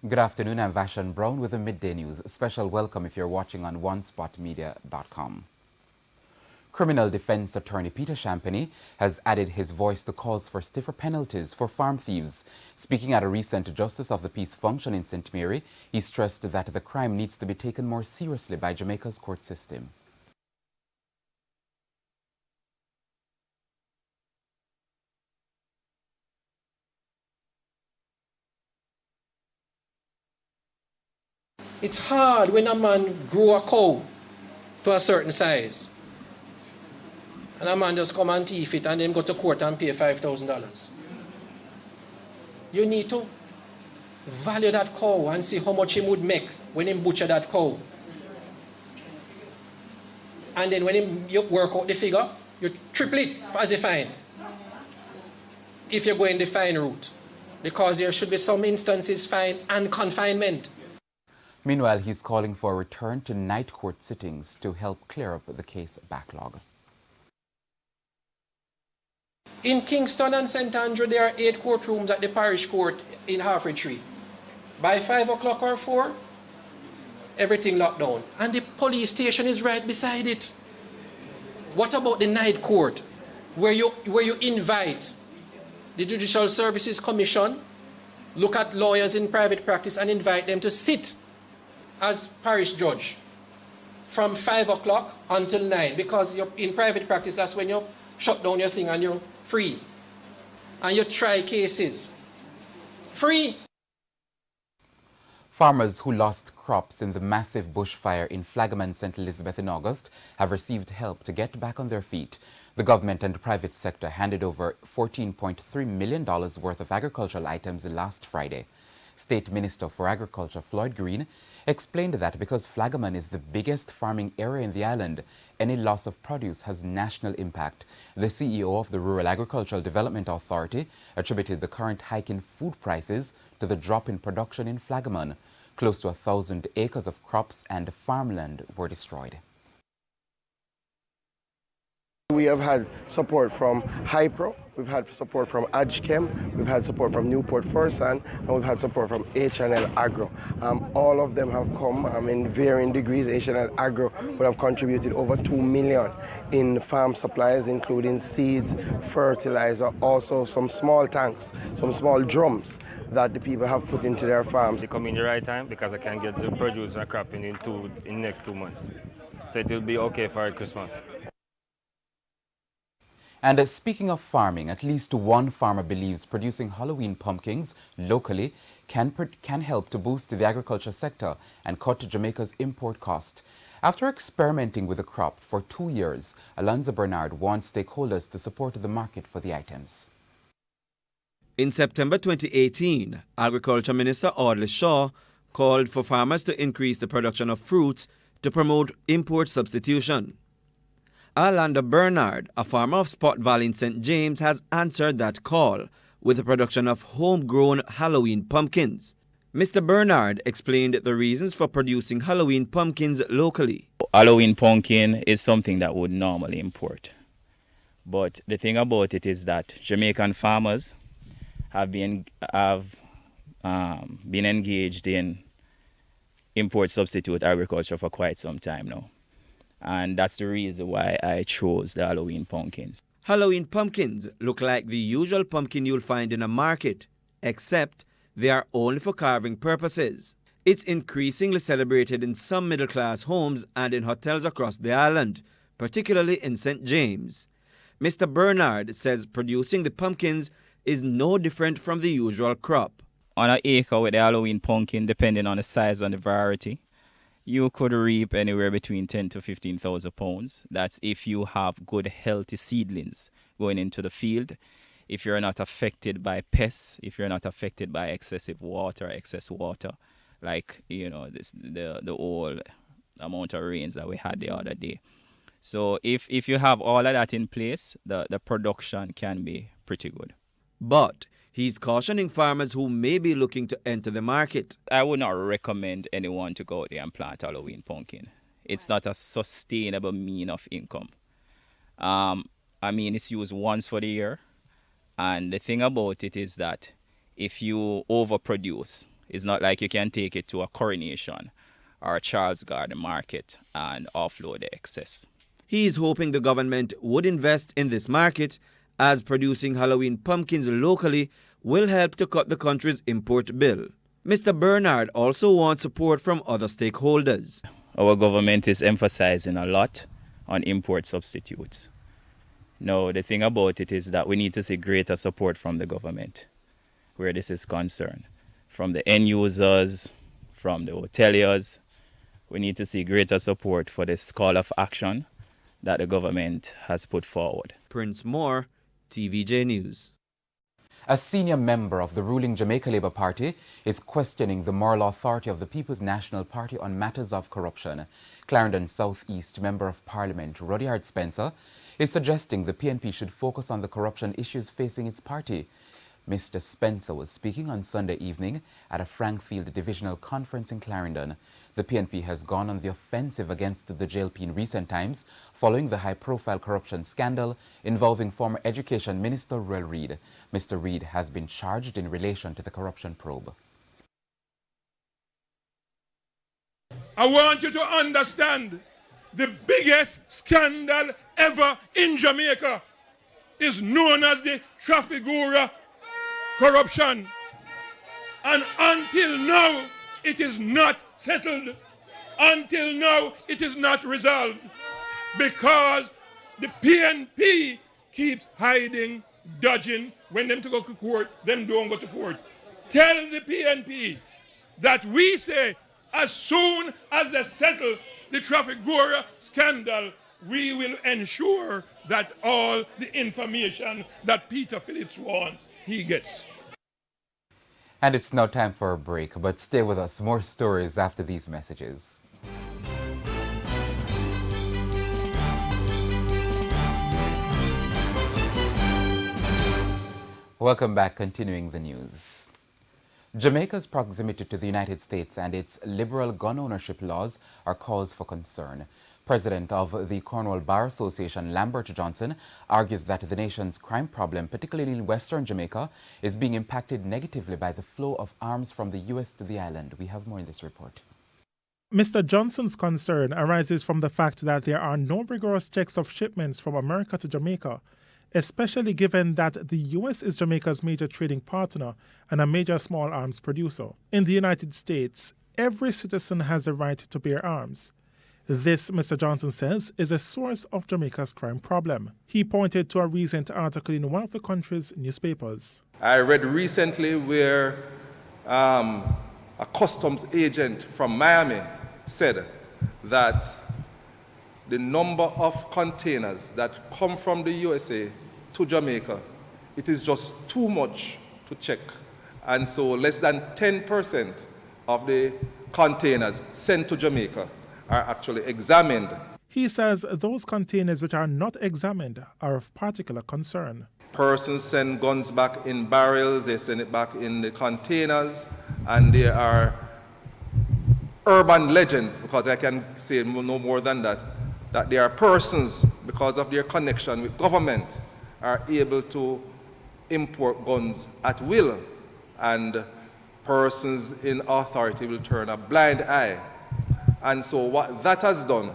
Good afternoon, I'm Vashan Brown with the Midday News. A special welcome if you're watching on onespotmedia.com. Criminal defense attorney Peter Champagny has added his voice to calls for stiffer penalties for farm thieves. Speaking at a recent Justice of the Peace function in St. Mary, he stressed that the crime needs to be taken more seriously by Jamaica's court system. It's hard when a man grow a cow to a certain size and a man just come and thief it and then go to court and pay $5,000. You need to value that cow and see how much he would make when he butcher that cow. And then when you work out the figure, you triple it as a fine. If you're going the fine route. Because there should be some instances fine and confinement. Meanwhile, he's calling for a return to night court sittings to help clear up the case backlog. In Kingston and St. Andrew, there are 8 courtrooms at the parish court in Halfway Tree. By 5 o'clock or 4, everything locked down. And the police station is right beside it. What about the night court, where you invite the Judicial Services Commission, look at lawyers in private practice and invite them to sit as parish judge from 5 o'clock until 9, because you're in private practice, that's when you shut down your thing and you're free. And you try cases. Free. Farmers who lost crops in the massive bushfire in Flagman, St. Elizabeth in August have received help to get back on their feet. The government and private sector handed over $14.3 million worth of agricultural items last Friday. State Minister for Agriculture Floyd Green explained that because Flagman is the biggest farming area in the island, any loss of produce has national impact. The CEO of the Rural Agricultural Development Authority attributed the current hike in food prices to the drop in production in Flagman. Close to 1,000 acres of crops and farmland were destroyed. We have had support from Hypro, we've had support from Agchem, we've had support from Newport Forsan, and we've had support from H&L Agro. All of them have come in varying degrees. H&L Agro would have contributed over $2 million in farm supplies, including seeds, fertilizer, also some small tanks, some small drums that the people have put into their farms. They come in the right time because I can get the produce and crop in the next 2 months. So it will be okay for Christmas. And speaking of farming, at least one farmer believes producing Halloween pumpkins locally can help to boost the agriculture sector and cut Jamaica's import cost. After experimenting with the crop for 2 years, Alonzo Bernard wants stakeholders to support the market for the items. In September 2018, Agriculture Minister Audley Shaw called for farmers to increase the production of fruits to promote import substitution. Alonzo Bernard, a farmer of Spot Valley in St. James, has answered that call with the production of homegrown Halloween pumpkins. Mr. Bernard explained the reasons for producing Halloween pumpkins locally. Halloween pumpkin is something that would normally import. But the thing about it is that Jamaican farmers have been engaged in import substitute agriculture for quite some time now. And that's the reason why I chose the Halloween pumpkins. Halloween pumpkins look like the usual pumpkin you'll find in a market, except they are only for carving purposes. It's increasingly celebrated in some middle-class homes and in hotels across the island, particularly in St. James. Mr. Bernard says producing the pumpkins is no different from the usual crop. On an acre with the Halloween pumpkin, depending on the size and the variety, you could reap anywhere between 10 to 15,000 pounds. That's if you have good, healthy seedlings going into the field. If you're not affected by pests, if you're not affected by excess water, like the whole amount of rains that we had the other day. So if you have all of that in place, the production can be pretty good. But he's cautioning farmers who may be looking to enter the market. I would not recommend anyone to go out there and plant Halloween pumpkin. It's not a sustainable mean of income. It's used once for the year. And the thing about it is that if you overproduce, It's not like you can take it to a Coronation or a Charles Garden market and offload the excess. He is hoping the government would invest in this market, as producing Halloween pumpkins locally will help to cut the country's import bill. Mr. Bernard also wants support from other stakeholders. Our government is emphasizing a lot on import substitutes. Now, the thing about it is that we need to see greater support from the government where this is concerned. From the end users, from the hoteliers, we need to see greater support for this call of action that the government has put forward. Prince Moore, TVJ News. A senior member of the ruling Jamaica Labour Party is questioning the moral authority of the People's National Party on matters of corruption. Clarendon South East Member of Parliament Rudyard Spencer is suggesting the PNP should focus on the corruption issues facing its party. Mr. Spencer was speaking on Sunday evening at a Frankfield Divisional Conference in Clarendon. The PNP has gone on the offensive against the JLP in recent times following the high-profile corruption scandal involving former Education Minister Roel Reid. Mr. Reid has been charged in relation to the corruption probe. I want you to understand the biggest scandal ever in Jamaica is known as the Trafigura corruption. And until now, it is not settled. Until now, it is not resolved. Because the PNP keeps hiding, dodging. When them to go to court, them don't go to court. Tell the PNP that we say as soon as they settle the Trafigura scandal, we will ensure that all the information that Peter Phillips wants, he gets. And it's now time for a break, but stay with us. More stories after these messages. Welcome back, continuing the news. Jamaica's proximity to the United States and its liberal gun ownership laws are cause for concern. President of the Cornwall Bar Association, Lambert Johnson, argues that the nation's crime problem, particularly in western Jamaica, is being impacted negatively by the flow of arms from the U.S. to the island. We have more in this report. Mr. Johnson's concern arises from the fact that there are no rigorous checks of shipments from America to Jamaica, especially given that the U.S. is Jamaica's major trading partner and a major small arms producer. In the United States, every citizen has a right to bear arms. This, Mr. Johnson says, is a source of Jamaica's crime problem. He pointed to a recent article in one of the country's newspapers. I read recently where a customs agent from Miami said that the number of containers that come from the USA to Jamaica, it is just too much to check. And so less than 10% of the containers sent to Jamaica are actually examined. He says those containers which are not examined are of particular concern. Persons send guns back in barrels, they send it back in the containers, and there are urban legends, because I can say no more than that, that there are persons, because of their connection with government, are able to import guns at will, and persons in authority will turn a blind eye. And so what that has done,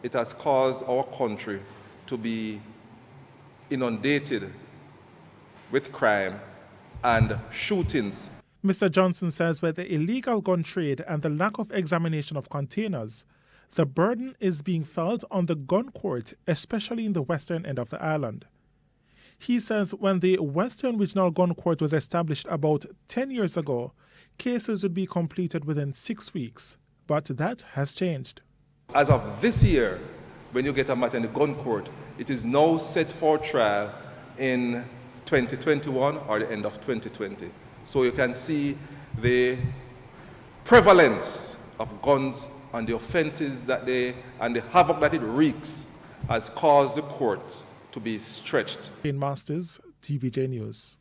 it has caused our country to be inundated with crime and shootings. Mr. Johnson says with the illegal gun trade and the lack of examination of containers, the burden is being felt on the gun court, especially in the western end of the island. He says when the Western Regional Gun Court was established about 10 years ago, cases would be completed within 6 weeks. But that has changed. As of this year, when you get a matter in the gun court, it is now set for trial in 2021 or the end of 2020. So you can see the prevalence of guns and the offenses that and the havoc that it wreaks has caused the court to be stretched. In Masters, TVJ News.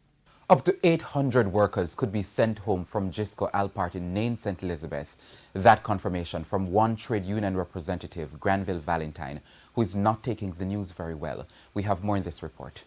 Up to 800 workers could be sent home from Gisco Alpart in Nain, St. Elizabeth. That confirmation from one trade union representative, Granville Valentine, who is not taking the news very well. We have more in this report.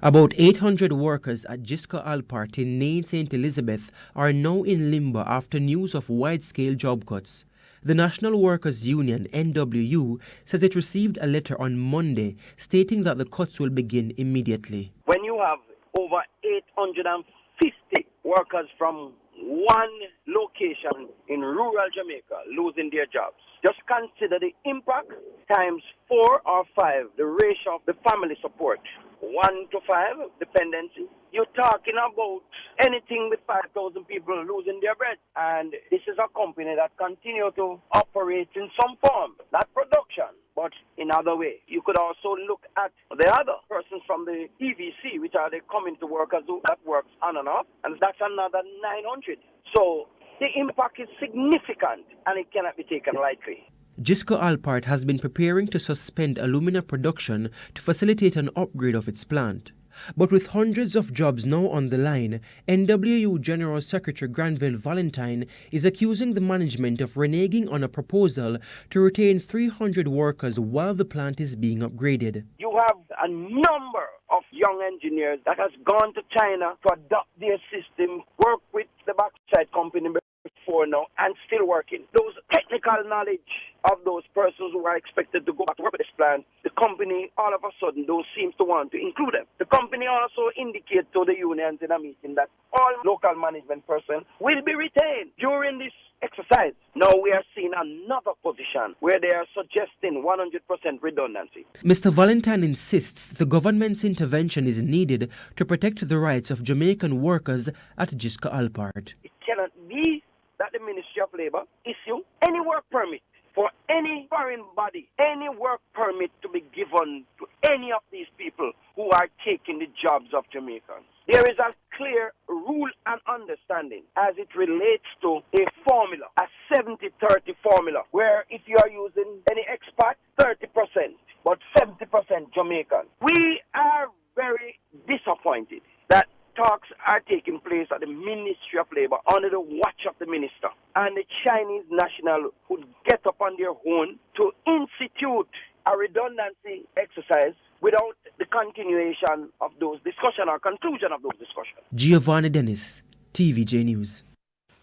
About 800 workers at Gisco Alpart in Nain St. Elizabeth are now in limbo after news of wide-scale job cuts. The National Workers Union, NWU, says it received a letter on Monday stating that the cuts will begin immediately. When you have over 850 workers from one location in rural Jamaica losing their jobs, just consider the impact times 4 or 5, the ratio of the family support. 1 to 5 dependency. You're talking about anything with 5,000 people losing their bread. And this is a company that continue to operate in some form, not production, but in other way. You could also look at the other persons from the TVC, which are the community workers who that works on and off, and that's another 900. So the impact is significant and it cannot be taken lightly. Gisco Alpart has been preparing to suspend alumina production to facilitate an upgrade of its plant. But with hundreds of jobs now on the line, NWU General Secretary Granville Valentine is accusing the management of reneging on a proposal to retain 300 workers while the plant is being upgraded. You have a number of young engineers that has gone to China to adopt their system, work with the backside company before now, and still working. Those technical knowledge of those persons who are expected to go back to work with this plant, the company all of a sudden those seems to want to include them. The company also indicated to the unions in a meeting that all local management persons will be retained during this exercise. Now we are seeing another position where they are suggesting 100% redundancy. Mr. Valentine insists the government's intervention is needed to protect the rights of Jamaican workers at Gisco Alpart. It cannot be that the Ministry of Labour issue any work permit for any foreign body, any work permit to be given to any of these people who are taking the jobs of Jamaicans. There is a clear rule and understanding as it relates to a formula, a 70-30 formula, where if you are using any expat, 30%, but 70% Jamaican. We are very disappointed that talks are taking place at the Ministry of Labour under the watch of the minister, and the Chinese national would get up on their own to institute a redundancy exercise without the continuation of those discussions or conclusion of those discussions. Giovanni Dennis, TVJ News.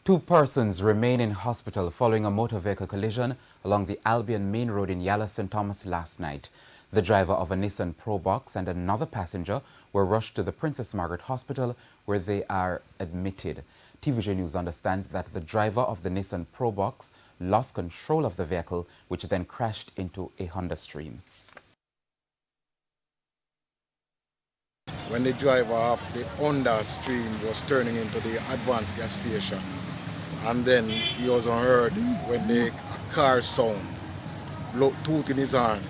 2 persons remain in hospital following a motor vehicle collision along the Albion Main Road in Yala St. Thomas last night. The driver of a Nissan Probox and another passenger were rushed to the Princess Margaret Hospital where they are admitted. TVJ News understands that the driver of the Nissan Probox lost control of the vehicle, which then crashed into a Honda Stream. When the driver of the Honda Stream was turning into the advanced gas station, and then he was heard when the car sound, tooth in his hand,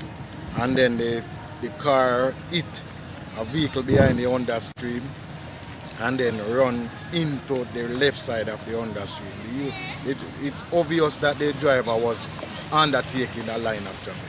and then the car hit a vehicle behind the Honda Stream and then run into the left side of the Honda Stream. It's obvious that the driver was undertaking a line of traffic.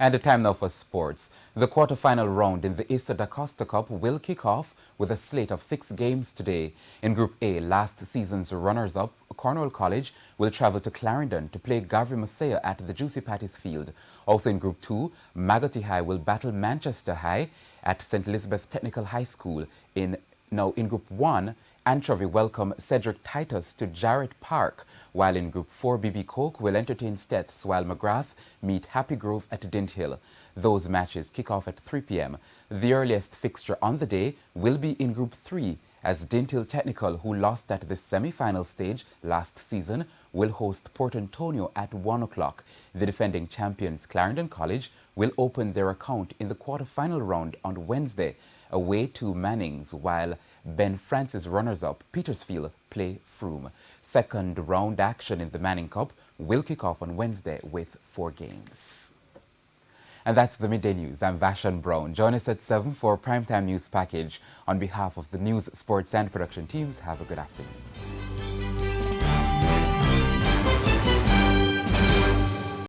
And the time now for sports. The quarter-final round in the Issa da Costa Cup will kick off with a slate of 6 games today. In Group A, last season's runners-up, Cornwall College, will travel to Clarendon to play Gavri Masaya at the Juicy Patties Field. Also in Group 2, Magotty High will battle Manchester High at St. Elizabeth Technical High School. In Group 1, Anchovy welcome Cedric Titus to Jarrett Park, while in Group 4, BB Coke will entertain Steths, while McGrath meet Happy Grove at Dint Hill. Those matches kick off at 3 p.m. The earliest fixture on the day will be in Group 3, as Dint Hill Technical, who lost at the semi-final stage last season, will host Port Antonio at 1 o'clock. The defending champions, Clarendon College, will open their account in the quarter-final round on Wednesday, away to Mannings, while Ben Francis runners-up Petersfield play Frome. Second round action in the Manning Cup will kick off on Wednesday with 4 games. And that's the Midday News. I'm Vashan Brown. Join us at 7 for Primetime News Package. On behalf of the news, sports and production teams, have a good afternoon.